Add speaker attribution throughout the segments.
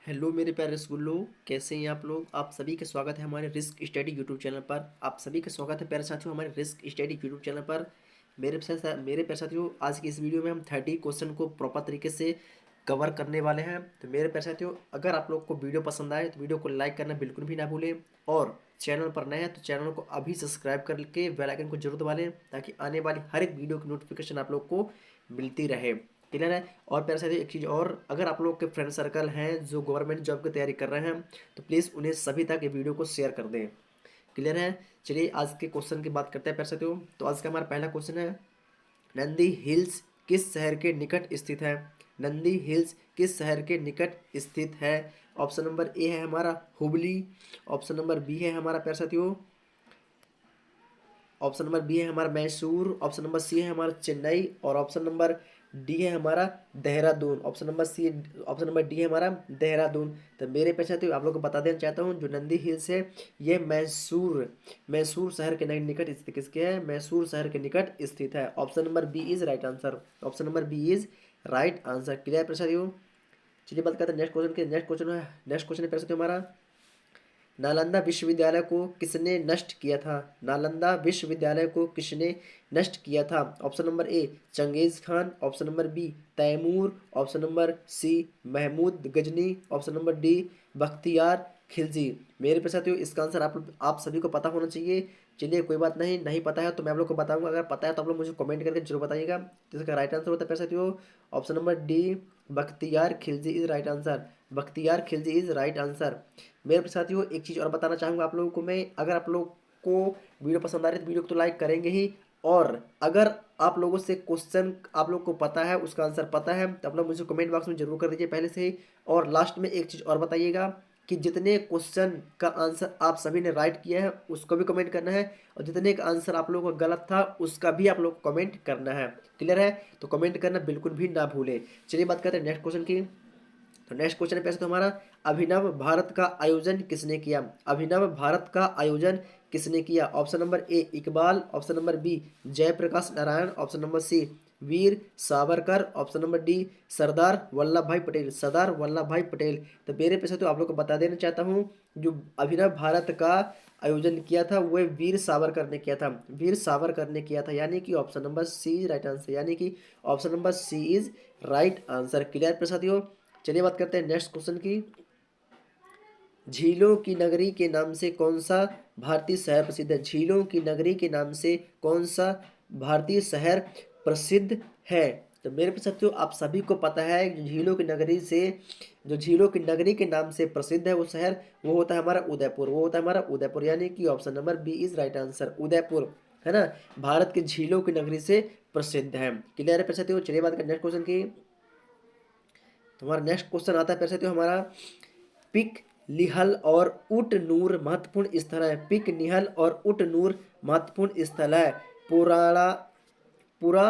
Speaker 1: Hello मेरे प्यारे स्कूलों, कैसे हैं आप लोग। आप सभी का स्वागत है हमारे रिस्क स्टडी यूट्यूब चैनल पर। आप सभी का स्वागत है प्यारे साथियों हमारे रिस्क स्टडी यूट्यूब चैनल पर। मेरे प्यारे साथियों, आज की इस वीडियो में हम 30 क्वेश्चन को प्रॉपर तरीके से कवर करने वाले हैं। तो मेरे प्यारे साथियों, अगर आप लोग को वीडियो पसंद आए तो वीडियो को लाइक करना बिल्कुल भी ना भूलें, और चैनल पर नए हैं तो चैनल को अभी सब्सक्राइब करके बेल आइकन को जरूर दबा लें, ताकि आने वाली हर एक वीडियो की नोटिफिकेशन आप लोग को मिलती रहे। क्लियर है। और प्यारे साथियों, एक चीज़ और, अगर आप लोग के फ्रेंड सर्कल हैं जो गवर्नमेंट जॉब की तैयारी कर रहे हैं तो प्लीज़ उन्हें सभी तक ये वीडियो को शेयर कर दें। क्लियर है। चलिए आज के क्वेश्चन की बात करते हैं प्यारे साथियों। तो आज का हमारा पहला क्वेश्चन है, नंदी हिल्स किस शहर के निकट स्थित है। नंदी हिल्स किस शहर के निकट स्थित है। ऑप्शन नंबर ए है हमारा हुबली। ऑप्शन नंबर बी है हमारा प्यारे साथियों, ऑप्शन नंबर बी है हमारा मैसूर। ऑप्शन नंबर सी है हमारा चेन्नई। और ऑप्शन नंबर डी है हमारा देहरादून। ऑप्शन नंबर डी है हमारा देहरादून। तो मेरे पैसे तो आप लोग को बता देना चाहता हूँ, जो नंदी हिल्स है ये मैसूर मैसूर शहर के निकट स्थित किसके है, मैसूर शहर के निकट स्थित है। Option number B is right answer. Option number B is right answer. Clear Prasad. चलिए बात करते हैं नेक्स्ट क्वेश्चन के। नेक्स्ट क्वेश्चन है प्रसाद हमारा, नालंदा विश्वविद्यालय को किसने नष्ट किया था। नालंदा विश्वविद्यालय को किसने नष्ट किया था। Option number A Changez Khan. Option number B Taimur. Option number C Mahmud Ghazni. Option number D Bakhtiyar Khilji. मेरे पे साथियों, इसका आंसर आप सभी को पता होना चाहिए। चलिए कोई बात नहीं, नहीं पता है तो मैं आप लोग को बताऊंगा। अगर पता है तो आप लोग मुझे कमेंट करके जरूर बताइएगा। तो इसका राइट आंसर होता है पैसा साथियों, option number D Bakhtiyar Khilji is right answer. Bakhtiyar Khilji is right answer. मेरे साथियों, एक चीज़ और बताना चाहूँगा आप लोगों को मैं, अगर आप लोग को वीडियो पसंद आ रही है तो वीडियो को तो लाइक करेंगे ही, और अगर आप लोगों से क्वेश्चन आप लोग को पता है, उसका आंसर पता है, तो आप लोग मुझे कमेंट बॉक्स में जरूर कर दीजिए पहले से ही। और लास्ट में एक चीज़ और बताइएगा कि जितने क्वेश्चन का आंसर आप सभी ने राइट किया है उसको भी कमेंट करना है, और जितने का आंसर आप लोगों का गलत था उसका भी आप लोग को कमेंट करना है। क्लियर है। तो कमेंट करना बिल्कुल भी ना भूलें। चलिए बात करते हैं नेक्स्ट क्वेश्चन की। तो नेक्स्ट क्वेश्चन है पैसे तो हमारा, अभिनव भारत का आयोजन किसने किया। अभिनव भारत का आयोजन किसने किया। Option number A Iqbal. Option number B Jayaprakash Narayan. Option number C Veer Savarkar. Option number D Sardar Vallabhbhai Patel. Sardar Vallabhbhai Patel. तो मेरे पैसे तो आप लोग को बता देना चाहता हूँ, जो अभिनव भारत का आयोजन किया था वह वीर सावरकर ने किया था। वीर सावरकर ने किया था, यानी कि option number C is right answer, यानी कि option number C is right answer. Clear प्रसादियों। चलिए बात करते हैं नेक्स्ट क्वेश्चन की। झीलों की नगरी के नाम से कौन सा भारतीय शहर प्रसिद्ध है। झीलों की नगरी के नाम से कौन सा भारतीय शहर प्रसिद्ध है। तो मेरे साथियों, आप सभी को पता है कि जो झीलों की नगरी के नाम से प्रसिद्ध है वो शहर, वो होता है हमारा उदयपुर। वो होता है हमारा उदयपुर, यानी कि option number B is right answer, Udaipur है ना, भारत के झीलों की नगरी से प्रसिद्ध है। क्लियर है साथियों। चलिए बात करें नेक्स्ट क्वेश्चन की। तो हमारा नेक्स्ट क्वेश्चन आता है पैसे तो हमारा, पिक निहल और उट नूर महत्वपूर्ण स्थल है। पिक निहल और उट नूर महत्वपूर्ण स्थल है। पुराना पुरा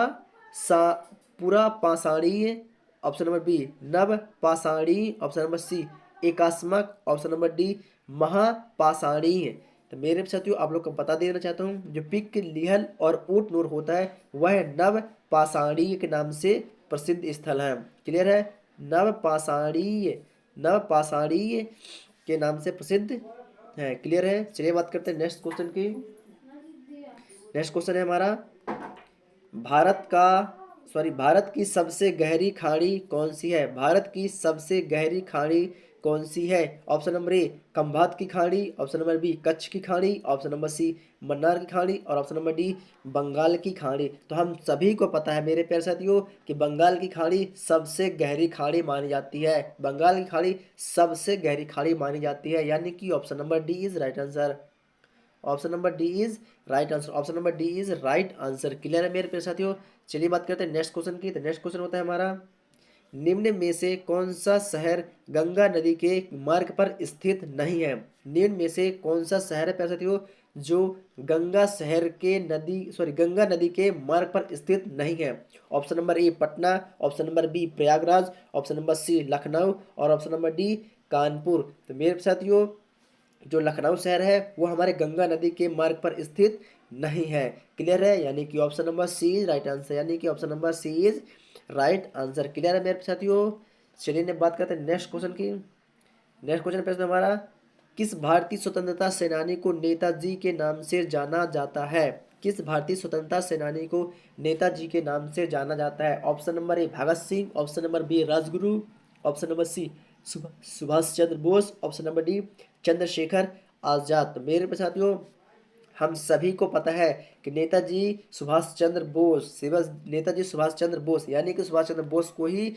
Speaker 1: सा पुरा पाषाणीय। ऑप्शन नंबर बी नव पाषाणीय। ऑप्शन नंबर सी एकास्मक। ऑप्शन नंबर डी महापाषाणीय। तो मेरे साथियों, आप लोग को बता देना चाहता हूँ, जो पिक लिहल और ऊट नूर होता है वह नव पाषाणीय के नाम से प्रसिद्ध स्थल है। क्लियर है। नवपाषाणीय नवपाषाणीय के नाम से प्रसिद्ध है। क्लियर है। चलिए बात करते हैं नेक्स्ट क्वेश्चन की। नेक्स्ट क्वेश्चन है हमारा, भारत का भारत की सबसे गहरी खाड़ी कौन सी है। भारत की सबसे गहरी खाड़ी कौन सी है। ऑप्शन नंबर ए खंभात की खाड़ी। ऑप्शन नंबर बी कच्छ की खाड़ी। ऑप्शन नंबर सी मन्नार की खाड़ी। और ऑप्शन नंबर डी बंगाल की खाड़ी। तो हम सभी को पता है मेरे प्यारे साथियों कि बंगाल की खाड़ी सबसे गहरी खाड़ी मानी जाती है। बंगाल की खाड़ी सबसे गहरी खाड़ी मानी जाती है, यानी कि option number D is right answer. Option number D is right answer. Option number D is right answer. Clear है मेरे प्यारे साथियों। चलिए बात करते हैं नेक्स्ट क्वेश्चन की। तो नेक्स्ट क्वेश्चन होता है हमारा, निम्न में से कौन सा शहर गंगा नदी के मार्ग पर स्थित नहीं है। निम्न में से कौन सा शहर है प्यारे साथियों जो गंगा नदी के मार्ग पर स्थित नहीं है। Option number A Patna. Option number B Prayagraj. Option number C Lucknow. और ऑप्शन नंबर डी कानपुर। तो मेरे साथियों, जो लखनऊ शहर है वो हमारे गंगा नदी के मार्ग पर स्थित नहीं है। क्लियर है। यानी कि option number C is right answer, यानी कि option number C is right answer. Clear है मेरे साथियों। चलिए बात करते हैं नेक्स्ट क्वेश्चन की। नेक्स्ट क्वेश्चन प्रश्न हमारा, किस भारतीय स्वतंत्रता सेनानी को नेताजी के नाम से जाना जाता है? किस भारतीय स्वतंत्रता सेनानी को नेताजी के नाम से जाना जाता है? Option number A Bhagat Singh, option number B Rajguru, option number C Subhash Chandra Bose, option number D Chandrashekhar Azad. तो मेरे पे साथियों, हम सभी को पता है कि नेताजी सुभाष चंद्र बोस यानी कि सुभाष चंद्र बोस को ही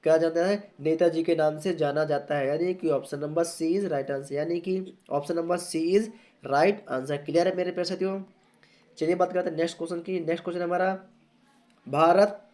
Speaker 1: कहा जाता है, नेताजी के नाम से जाना जाता है, यानी कि option number C is right answer, यानी कि option number C is right answer. Clear है मेरे प्यारे साथियों? चलिए बात करते हैं नेक्स्ट क्वेश्चन की। नेक्स्ट क्वेश्चन हमारा, भारत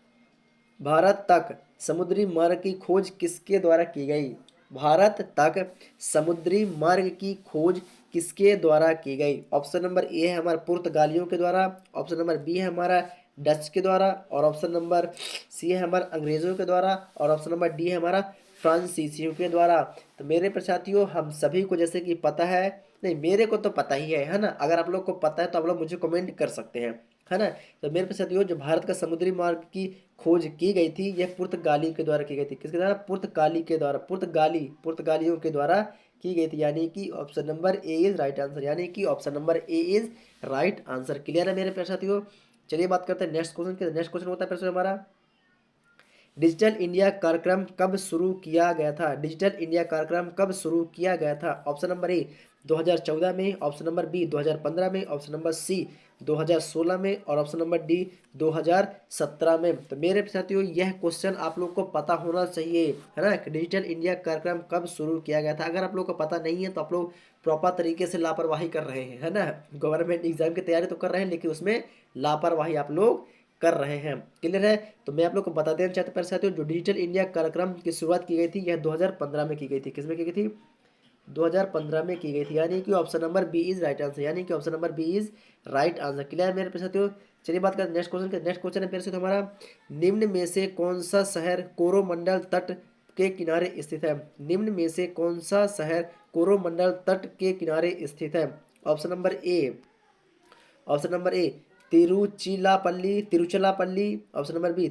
Speaker 1: भारत तक समुद्री मार्ग की खोज किसके द्वारा की गई? भारत तक समुद्री मार्ग की खोज किसके द्वारा की गई? ऑप्शन नंबर ए है हमारा पुर्तगालियों के द्वारा, ऑप्शन नंबर बी है हमारा डच के द्वारा, और ऑप्शन नंबर सी है हमारा अंग्रेजों के द्वारा, और ऑप्शन नंबर डी है हमारा फ्रांसीसियों के द्वारा। तो मेरे प्रसाथियों, हम सभी को जैसे कि पता है, नहीं मेरे को तो पता ही है ना, अगर आप लोग को पता है तो आप लोग मुझे कमेंट कर सकते हैं, है ना। तो मेरे प्रसाथियों, जो भारत का समुद्री मार्ग की खोज की गई थी, यह पुर्तगाली के द्वारा की गई थी। किसके द्वारा? पुर्तगालियों के द्वारा की गई थी, यानी कि option number A is right answer, यानी कि option number A is right answer. Clear है मेरे प्यारे साथियों? चलिए बात करते हैं नेक्स्ट क्वेश्चन के। नेक्स्ट क्वेश्चन होता है प्रश्न हमारा, डिजिटल इंडिया कार्यक्रम कब शुरू किया गया था? डिजिटल इंडिया कार्यक्रम कब शुरू किया गया था? ऑप्शन नंबर ए 2014 में, ऑप्शन नंबर बी 2015 में, ऑप्शन नंबर सी 2016 में, और ऑप्शन नंबर डी 2017 में। तो मेरे साथियों, यह क्वेश्चन आप लोग को पता होना चाहिए, है ना, कि डिजिटल इंडिया कार्यक्रम कब शुरू किया गया था। अगर आप लोग को पता नहीं है तो आप लोग प्रॉपर तरीके से लापरवाही कर रहे हैं, है ना। गवर्नमेंट एग्जाम की तैयारी तो कर रहे हैं, लेकिन उसमें लापरवाही आप लोग कर रहे हैं। क्लियर है? तो मैं आप लोग को बता देना चाहता हूँ, जो डिजिटल इंडिया कार्यक्रम की शुरुआत की गई थी, यह 2015 में की गई थी। किसमें की गई थी? 2015 में की गई थी, यानी कि option number B is right answer, यानी कि option number B is right answer. Clear है मेरे प्यारे साथियों? चलिए बात करें नेक्स्ट क्वेश्चन के। नेक्स्ट क्वेश्चन है मेरे से हमारा, निम्न में से कौन सा शहर कोरोमंडल तट के किनारे स्थित है? निम्न में से कौन सा शहर कोरोमंडल तट के किनारे स्थित है? Option number A Tiruchirappalli, option number B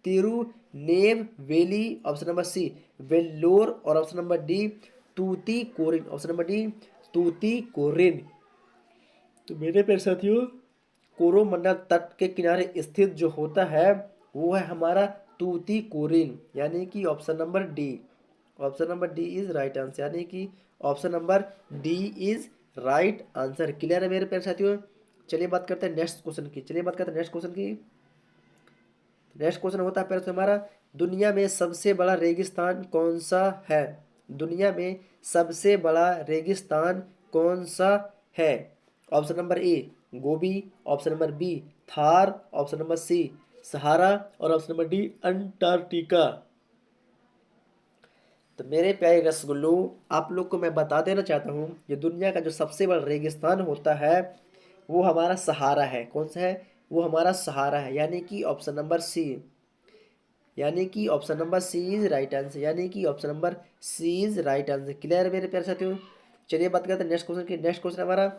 Speaker 1: Tirunelveli, option number C Vellore, और option number D Tuticorin, option number D Tuticorin. तो मेरे प्यारे साथियों, कोरोमंडल तट के किनारे स्थित जो होता है, वो है हमारा तूतीकोरिन, यानी कि option number D. Option number D is right answer, यानी कि option number D is right answer. Clear है मेरे प्यारे साथियों? चलिए बात करते हैं नेक्स्ट क्वेश्चन की। नेक्स्ट क्वेश्चन होता है फिर से हमारा, दुनिया में सबसे बड़ा रेगिस्तान कौन सा है? दुनिया में सबसे बड़ा रेगिस्तान कौन सा है? Option number A Gobi, option number B Thar, option number C Sahara, और ऑप्शन नंबर डी अंटार्कटिका। तो मेरे प्यारे रसगुल्लो, आप लोग को मैं बता देना चाहता हूँ, ये दुनिया का जो सबसे बड़ा रेगिस्तान होता है, वो हमारा सहारा है। कौन सा है? वो हमारा सहारा है, यानी कि ऑप्शन नंबर सी, यानी कि option number C is right answer, यानी कि option number C is right answer. Clear है मेरे प्यारे साथियों? चलिए बात करते हैं नेक्स्ट क्वेश्चन की। नेक्स्ट क्वेश्चन हमारा,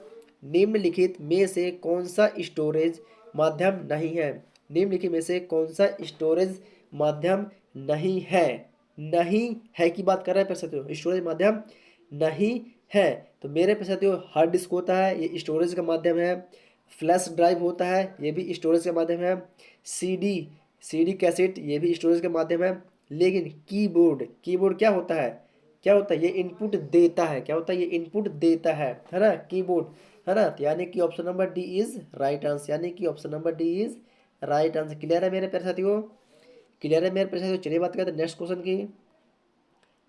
Speaker 1: निम्नलिखित में से कौन सा स्टोरेज माध्यम नहीं है? निम्नलिखित में से कौन सा स्टोरेज माध्यम नहीं है? नहीं है की बात कर रहे हैं प्यारे साथियों, स्टोरेज माध्यम नहीं है। तो मेरे प्यारे साथियों, हार्ड डिस्क होता है, ये स्टोरेज का माध्यम है। फ्लैश ड्राइव होता है, ये भी स्टोरेज का माध्यम है। सीडी सीडी कैसेट, ये भी स्टोरेज का माध्यम है। लेकिन कीबोर्ड क्या होता है? ये इनपुट देता है। क्या होता है? ये इनपुट देता है ना, कीबोर्ड, है ना। तो यानी कि option number D is right answer, यानी कि option number D is right answer. Clear है मेरे प्यारे साथियों? क्लियर है मेरे प्यारे साथियों? चलिए बात करते हैं नेक्स्ट क्वेश्चन की।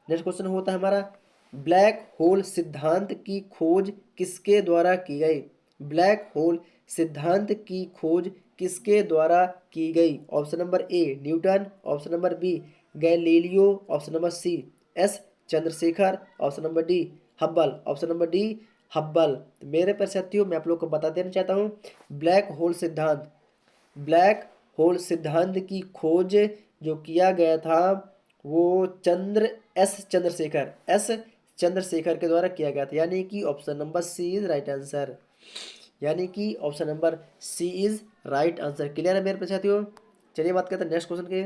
Speaker 1: नेक्स्ट क्वेश्चन होता है हमारा, ब्लैक होल सिद्धांत की खोज किसके द्वारा की गई? ब्लैक होल सिद्धांत की खोज किसके द्वारा की गई? Option number A Newton, option number B Galileo, option number C S Chandrasekhar, option number D Hubble, option number D Hubble. तो मेरे प्यारे साथियों, मैं आप लोग को बता देना चाहता हूँ, ब्लैक होल सिद्धांत की खोज जो किया गया था, वो एस चंद्रशेखर के द्वारा किया गया था, यानी कि option number C is right answer, यानी कि option number C is right answer. Clear है मेरे पे साथियों? चलिए बात करते हैं नेक्स्ट क्वेश्चन के।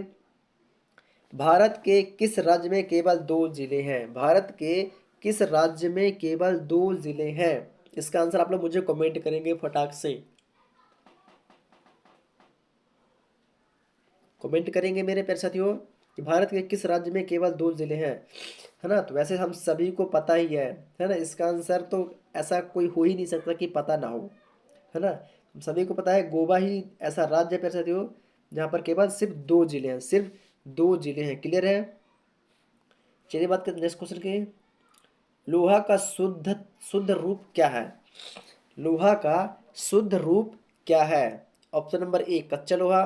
Speaker 1: भारत के किस राज्य में केवल 2 जिले हैं? भारत के किस राज्य में केवल 2 जिले हैं? इसका आंसर आप लोग मुझे कमेंट करेंगे फटाक से। कमेंट करेंगे मेरे प्यारे साथियों कि भारत के किस राज्य में केवल 2 जिले हैं, है ना? तो वैसे हम सभी को पता ही है ना? इसका आंसर तो ऐसा कोई हो ही नहीं सकता कि पता ना हो, है ना? हम सभी को पता है गोवा ही ऐसा राज्य है प्यारे साथियों जहाँ पर केवल सिर्फ 2 जिले हैं, सिर्फ 2 जिले हैं। क्लियर है? चलिए बात करते नेक्स्ट क्वेश्चन की। लोहा का शुद्ध शुद्ध रूप क्या है? लोहा का शुद्ध रूप क्या है? ऑप्शन नंबर ए कच्चा लोहा,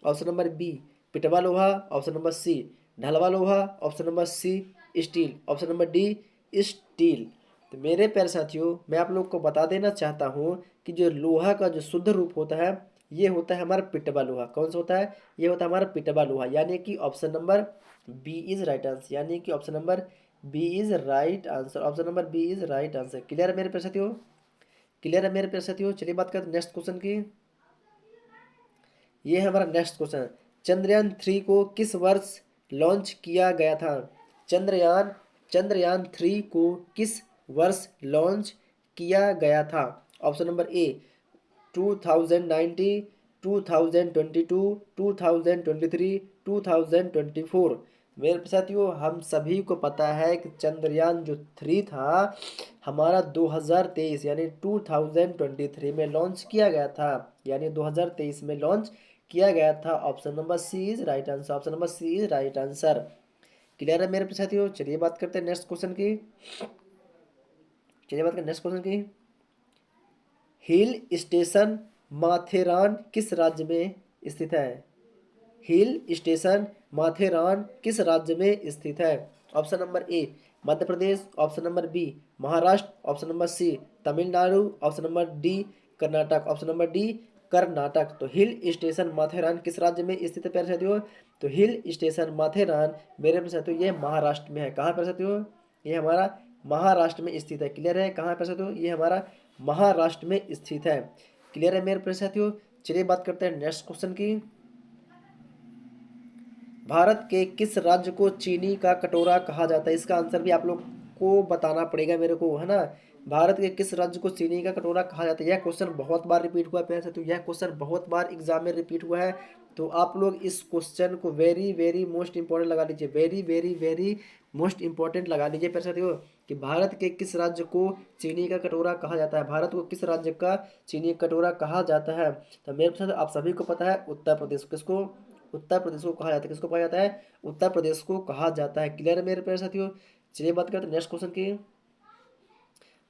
Speaker 1: ऑप्शन नंबर बी पिटवा लोहा, ऑप्शन नंबर सी ढलवा लोहा, option number C steel, option number D steel. तो मेरे प्यारे साथियों मैं आप लोग को बता देना चाहता हूँ कि जो लोहा का जो शुद्ध रूप होता है ये होता है हमारा पिटवा लोहा। कौन सा होता है? ये होता है हमारा पिटवा लोहा, यानी कि option number B is right answer, यानी कि option number B is right answer, option number B is right answer. Clear है मेरे प्यारे साथियों? क्लियर है मेरे प्यारे साथियों? चलिए बात करते हैं नेक्स्ट क्वेश्चन की। ये है हमारा नेक्स्ट क्वेश्चन। चंद्रयान 3 को किस वर्ष लॉन्च किया गया था? चंद्रयान चंद्रयान 3 को किस वर्ष लॉन्च किया गया था? ऑप्शन नंबर ए 2090, 2022, 2023, 2024। मेरे साथियों हम सभी को पता है कि चंद्रयान जो 3 था हमारा 2023 यानी 2023 में लॉन्च किया गया था, यानी 2023 में लॉन्च किया गया था। Option number C is right answer, option number C is right answer. Clear है मेरे साथियों? चलिए बात करते हैं नेक्स्ट क्वेश्चन की। चलिए बात करते हैं नेक्स्ट क्वेश्चन की। हिल स्टेशन माथेरान किस राज्य में स्थित है? हिल स्टेशन माथेरान किस राज्य में स्थित है? Option number A Madhya Pradesh, option number B Maharashtra, option number C Tamil Nadu, option number D Karnataka, option number D Karnataka. तो हिल स्टेशन माथेरान किस राज्य में स्थित है प्यारे साथियों? तो हिल स्टेशन माथेरान मेरे प्यारे साथियों ये महाराष्ट्र में है। कहाँ प्यारे साथियों? ये हमारा महाराष्ट्र में स्थित है। क्लियर है? कहाँ प्यारे साथियों? ये हमारा महाराष्ट्र में स्थित है। क्लियर है मेरे प्यारे साथियों? चलिए बात करते हैं नेक्स्ट क्वेश्चन की। भारत के किस राज्य को चीनी का कटोरा कहा जाता है? इसका आंसर भी आप लोग को बताना पड़ेगा मेरे को, है ना? भारत के किस राज्य को चीनी का कटोरा कहा जाता है? यह क्वेश्चन बहुत बार रिपीट हुआ है प्यारे साथियों, यह क्वेश्चन बहुत बार एग्जाम में रिपीट हुआ है। तो आप लोग इस क्वेश्चन को वेरी वेरी मोस्ट इंपॉर्टेंट लगा लीजिए, very very very most important लगा लीजिए प्यारे साथियों कि भारत के किस राज्य को चीनी का कटोरा कहा जाता है? भारत को किस राज्य का चीनी का कटोरा कहा जाता है? तो मेरे साथ आप सभी को पता है उत्तर प्रदेश। किसको? उत्तर प्रदेश को कहा जाता है। किसको कहा जाता है? उत्तर प्रदेश को कहा जाता है। क्लियर है मेरे प्यारे साथियों? चलिए बात करते हैं नेक्स्ट क्वेश्चन की।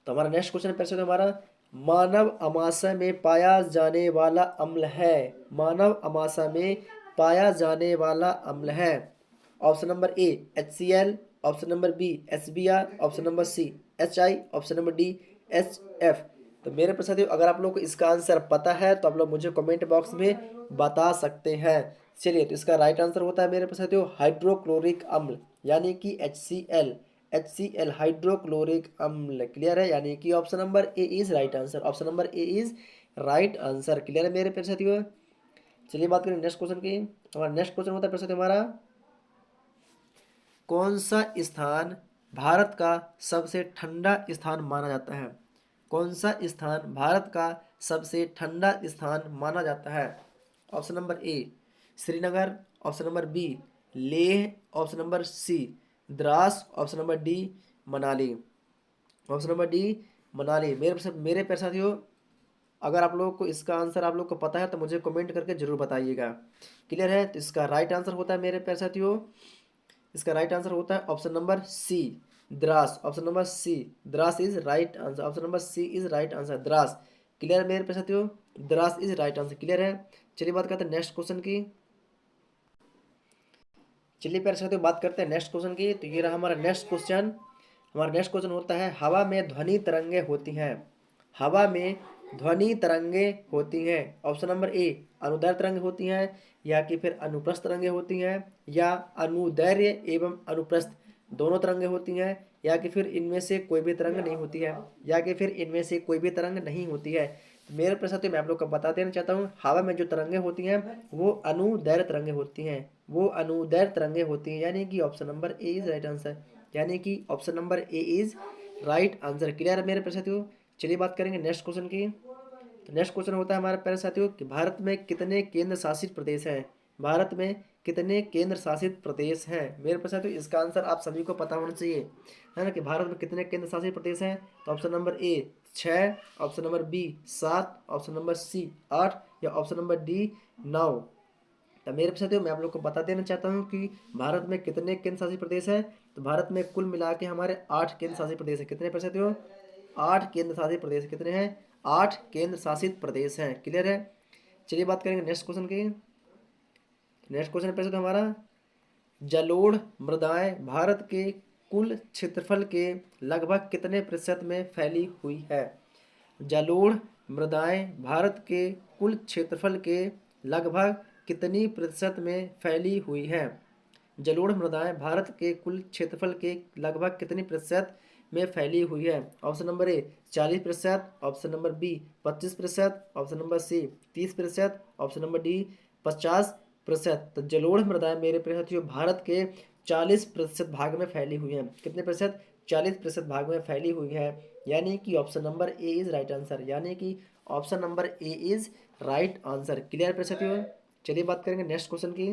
Speaker 1: तो हमारा नेक्स्ट क्वेश्चन प्यारे साथियों हमारा मानव अमाशय में पाया जाने वाला अम्ल है। मानव अमाशय में पाया जाने वाला अम्ल है। Option number A HCl, option number B HBr, option number C HI, option number D HF। तो मेरे प्यारे साथियों अगर आप लोग को इसका आंसर पता है तो आप लोग मुझे कमेंट बॉक्स में बता सकते हैं। चलिए तो इसका राइट आंसर होता है मेरे प्यारे साथियों हाइड्रोक्लोरिक अम्ल, यानी कि HCl हाइड्रोक्लोरिक अम्ल। क्लियर है? यानी कि option number A is right answer, option number A is right answer. Clear है मेरे प्यारे साथियों? चलिए बात करें नेक्स्ट क्वेश्चन की। हमारा नेक्स्ट क्वेश्चन होता है प्यारे साथियों हमारा कौन सा स्थान भारत का सबसे ठंडा स्थान माना जाता है? कौन सा स्थान भारत का सबसे ठंडा स्थान माना जाता है? Option number A Srinagar, option number B Leh, option number C Dras, option number D Manali, option number D Manali. मेरे प्यारे साथियों अगर आप लोगों को इसका आंसर आप लोग को पता है तो मुझे कमेंट करके जरूर बताइएगा। क्लियर है? तो इसका राइट आंसर होता है मेरे प्यारे साथियों, इसका राइट आंसर होता है option number C Dras, option number C Dras is right answer, option number C is right answer Dras. Clear है मेरे प्यारे साथियों? Dras is right answer. Clear है? चलिए बात करते हैं नेक्स्ट क्वेश्चन की। चलिए प्यारे साथियों बात करते हैं नेक्स्ट क्वेश्चन की। तो ये रहा हमारा नेक्स्ट क्वेश्चन। हमारा नेक्स्ट क्वेश्चन होता है हवा में ध्वनि तरंगे होती हैं। हवा में ध्वनि तरंगे होती हैं। ऑप्शन नंबर ए अनुदैर्घ्य तरंगे होती हैं, या कि फिर अनुप्रस्थ तरंगे होती हैं, या अनुदैर्घ्य एवं अनुप्रस्थ दोनों तरंगे होती हैं, या कि फिर इनमें से कोई भी तरंग नहीं होती है, या कि फिर इनमें से कोई भी तरंग नहीं होती है। मेरे प्रश्न मैं आप लोग को बता देना चाहता हूँ हवा में जो तरंगे होती हैं वो अनुदैर्घ्य तरंगे होती हैं, वो अनुदैर्घ्य तरंगे होती हैं, यानी कि option number A is right answer, यानी कि option number A is right answer. Clear है मेरे प्यारे साथियों। चलिए बात करेंगे नेक्स्ट क्वेश्चन की। तो नेक्स्ट क्वेश्चन होता है हमारे प्यारे साथियों कि भारत में कितने केंद्र शासित प्रदेश हैं। भारत में कितने केंद्र शासित प्रदेश हैं मेरे प्यारे साथियों। इसका आंसर आप सभी को पता होना चाहिए, है ना, कि भारत में कितने केंद्र शासित प्रदेश हैं। तो option number A 6, option number B 7, option number C 8 या ऑप्शन नंबर डी 9। तो मेरे साथियों मैं आप लोग को बता देना चाहता हूँ कि भारत में कितने केंद्र शासित प्रदेश हैं। तो भारत में कुल मिला के हमारे 8 केंद्र शासित प्रदेश हैं। कितने प्यारे साथियों? 8 केंद्र शासित प्रदेश। कितने हैं? 8 केंद्र शासित प्रदेश हैं। क्लियर है। चलिए बात करेंगे नेक्स्ट क्वेश्चन की। नेक्स्ट क्वेश्चन प्यारे साथियों हमारा, जलोढ़ मृदाएं भारत के कुल क्षेत्रफल के लगभग कितने प्रतिशत में फैली हुई है। जलोढ़ मृदाएं भारत के कुल क्षेत्रफल के लगभग कितनी प्रतिशत में फैली हुई है। जलोढ़ मृदाएं भारत के कुल क्षेत्रफल के लगभग कितनी प्रतिशत में फैली हुई है। Option number A 40%, option number B 25%, option number C 30%, option number D 50%। तो जलोढ़ मृदाएं मेरे प्रिय साथियों भारत के 40% भाग में फैली हुई हैं। कितने प्रतिशत? 40% भाग में फैली हुई है, यानी कि option number A is right answer, यानी कि option number A is right answer. Clear प्रिय साथियों। चलिए बात करेंगे नेक्स्ट क्वेश्चन की।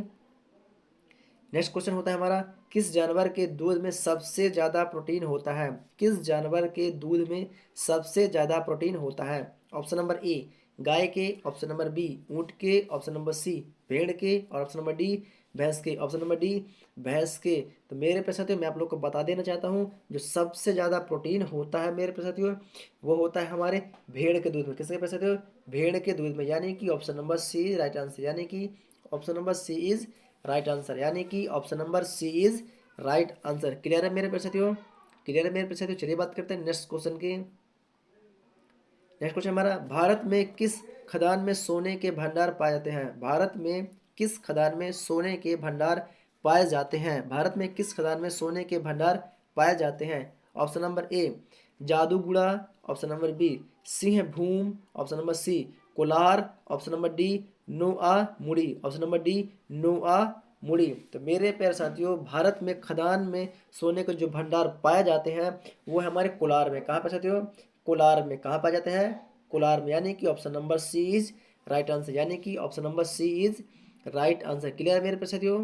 Speaker 1: नेक्स्ट क्वेश्चन होता है हमारा, किस जानवर के दूध में सबसे ज़्यादा प्रोटीन होता है। किस जानवर के दूध में सबसे ज़्यादा प्रोटीन होता है। ऑप्शन नंबर ए गाय के, ऑप्शन नंबर बी ऊँट के, ऑप्शन नंबर सी भेड़ के और ऑप्शन नंबर डी भैंस के। ऑप्शन नंबर डी भैंस के। तो मेरे प्यारे साथियों मैं आप लोग को बता देना चाहता हूँ, जो सबसे ज़्यादा प्रोटीन होता है मेरे प्यारे साथियों वो होता है हमारे भेड़ के दूध में। किसके प्यारे साथियों? भेड़ के दूध में, यानी कि option number C right answer, यानी कि option number C is right answer, यानी कि option number C is right answer. Clear है मेरे प्यारे साथियों। क्लियर है मेरे प्यारे साथियों। चलिए बात करते हैं नेक्स्ट क्वेश्चन की। नेक्स्ट क्वेश्चन हमारा, भारत में किस खदान में सोने के भंडार पाए जाते हैं। भारत में किस खदान में सोने के भंडार पाए जाते हैं। भारत में किस खदान में सोने के भंडार पाए जाते हैं। Option number A Jaduguda, option number B Singhbhum, option number C Kolar, option number D Noamundi, option number D नोआ मुड़ी। तो मेरे प्यारे साथियों भारत में खदान में सोने के जो भंडार पाए जाते हैं वो है हमारे कोलार में। कहाँ पे साथियों? कोलार में। कहाँ पाए जाते हैं? कोलार में, यानी कि option number C is right answer, यानी कि option number C is right answer. Clear है मेरे प्यारे साथियों।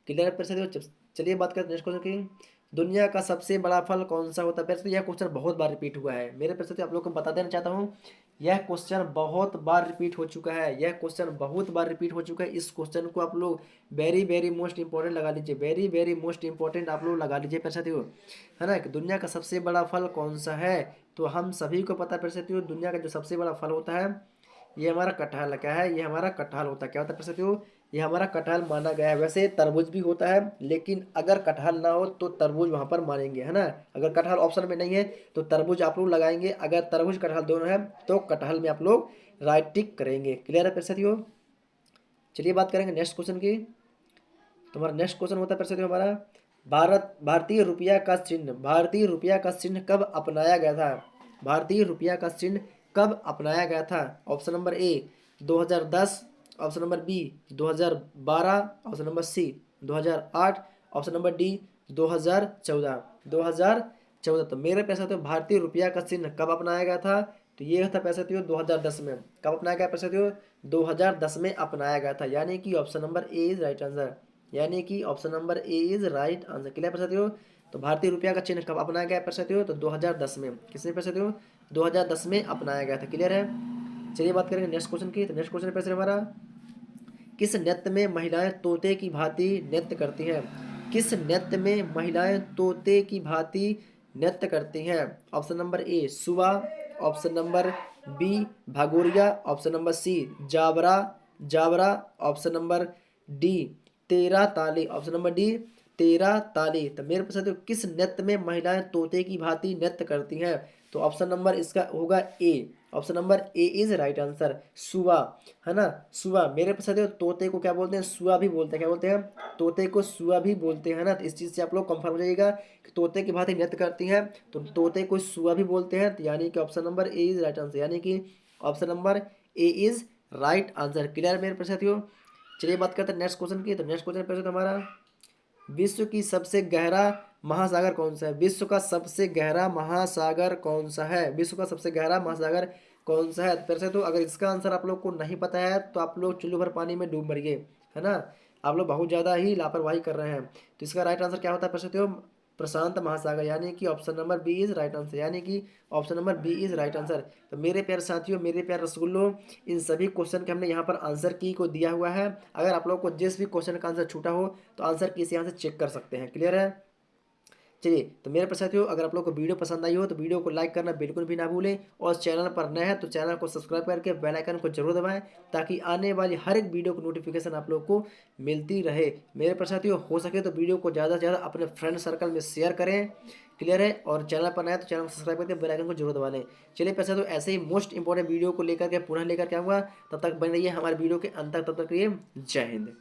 Speaker 1: क्लियर है प्यारे साथियों। चलिए बात करते हैं नेक्स्ट क्वेश्चन की। दुनिया का सबसे बड़ा फल कौन सा होता है। प्यारे साथियों यह क्वेश्चन बहुत बार रिपीट हुआ है मेरे प्यारे साथियों, आप लोग को बता देना चाहता हूँ यह क्वेश्चन बहुत बार रिपीट हो चुका है। यह क्वेश्चन बहुत बार रिपीट हो चुका है। इस क्वेश्चन को आप लोग वेरी वेरी मोस्ट इंपॉर्टेंट लगा लीजिए, वेरी वेरी मोस्ट इंपॉर्टेंट आप लोग लगा लीजिए प्यारे साथियों, है ना। कि दुनिया का सबसे बड़ा फल कौन सा है। तो हम सभी को पता है प्यारे साथियों दुनिया का जो सबसे बड़ा फल होता है ये हमारा कटहल। क्या है? ये हमारा कटहल होता है। क्या होता है प्यारे साथियों? ये हमारा कटहल माना गया है। वैसे तरबूज भी होता है, लेकिन अगर कटहल ना हो तो तरबूज वहाँ पर मानेंगे, है ना। अगर कटहल ऑप्शन में नहीं है तो तरबूज आप लोग लगाएंगे, अगर तरबूज कटहल दोनों है तो कटहल में आप लोग राइट टिक करेंगे। क्लियर है प्यारे साथियों। चलिए बात करेंगे नेक्स्ट क्वेश्चन की। तो हमारा नेक्स्ट क्वेश्चन होता है प्यारे साथियों हमारा, भारतीय रुपया का चिन्ह, भारतीय रुपया का चिन्ह कब अपनाया गया था। भारतीय रुपया का चिन्ह कब अपनाया गया था। Option number A 2010, option number B 2012, option number C 2008, option number D 2014। 2014। तो मेरे पैसा तो भारतीय रुपया का चिन्ह कब अपनाया गया था। तो ये था पैसा 2010 में। कब अपनाया गया पैसा 2010 में अपनाया गया था, यानी कि option number A is right answer, यानी कि option number A is right answer. Clear पैसा तो भारतीय रुपया का चिन्ह कब अपनाया गया पैसा तो 2010 में। किसने पैसा 2010 में अपनाया गया था। क्लियर है। चलिए बात करेंगे नेक्स्ट क्वेश्चन की। तो नेक्स्ट क्वेश्चन पैसे हमारा, किस नृत्य में महिलाएं तोते की भांति नृत्य करती हैं। किस नृत्य में महिलाएं तोते की भांति नृत्य करती हैं। Option number A Sua, option number B Bhagoria, option number C Jawara Jawara, option number D Terah Taali, option number D Terah ताली। तो मेरे पास तो किस नृत्य में महिलाएं तोते की भांति नृत्य करती हैं। तो ऑप्शन नंबर इसका होगा A, option number A is right answer, Sua, है ना। सुआ। मेरे पास तोते को क्या बोलते हैं? सुआ भी बोलते हैं। क्या बोलते हैं? तोते को सुआ भी बोलते हैं ना। तो इस चीज़ से आप लोग कंफर्म हो जाइएगा कि तोते की भांति नृत्य करती हैं तो तोते को सुआ भी बोलते हैं। तो यानी कि option number A is right answer, यानी कि option number A is right answer. Clear मेरे पास साथियों। चलिए बात करते हैं नेक्स्ट क्वेश्चन की। तो नेक्स्ट क्वेश्चन पे हमारा विश्व की सबसे गहरा महासागर कौन सा है? विश्व का सबसे गहरा महासागर कौन सा है? विश्व का सबसे गहरा महासागर कौन सा है? फिर से तो अगर इसका आंसर आप लोग को नहीं पता है तो आप लोग चुल्लू भर पानी में डूब मरिए, है ना। आप लोग बहुत ज़्यादा ही लापरवाही कर रहे हैं। तो इसका राइट आंसर क्या होता है? फिर से तो प्रशांत महासागर, यानी कि option number B is right answer, यानी कि option number B is right answer. तो मेरे प्यारे साथियों, मेरे प्यारे रसगुल्लो, इन सभी क्वेश्चन के हमने यहाँ पर आंसर की को दिया हुआ है। अगर आप लोग को जिस भी क्वेश्चन का आंसर छूटा हो तो आंसर की यहाँ से चेक कर सकते हैं। क्लियर है? चलिए, तो मेरे प्यारे साथियों, अगर आप लोग को वीडियो पसंद आई हो तो वीडियो को लाइक करना बिल्कुल भी ना भूलें, और चैनल पर नए हैं तो चैनल को सब्सक्राइब करके बेल आइकन को जरूर दबाएं, ताकि आने वाली हर एक वीडियो की नोटिफिकेशन आप लोग को मिलती रहे। मेरे प्यारे साथियों, हो सके तो वीडियो को ज़्यादा से ज़्यादा अपने फ्रेंड सर्कल में शेयर करें। क्लियर है? और चैनल पर नया तो चैनल को सब्सक्राइब करके बेल आइकन को जरूर दबा लें। चलिए पैसा, तो ऐसे ही मोस्ट इंपॉर्टेंट वीडियो को लेकर के पुनः लेकर के आऊँगा। तब तक बने रहिए हमारे वीडियो के अंत तक। तब तक के लिए जय हिंद।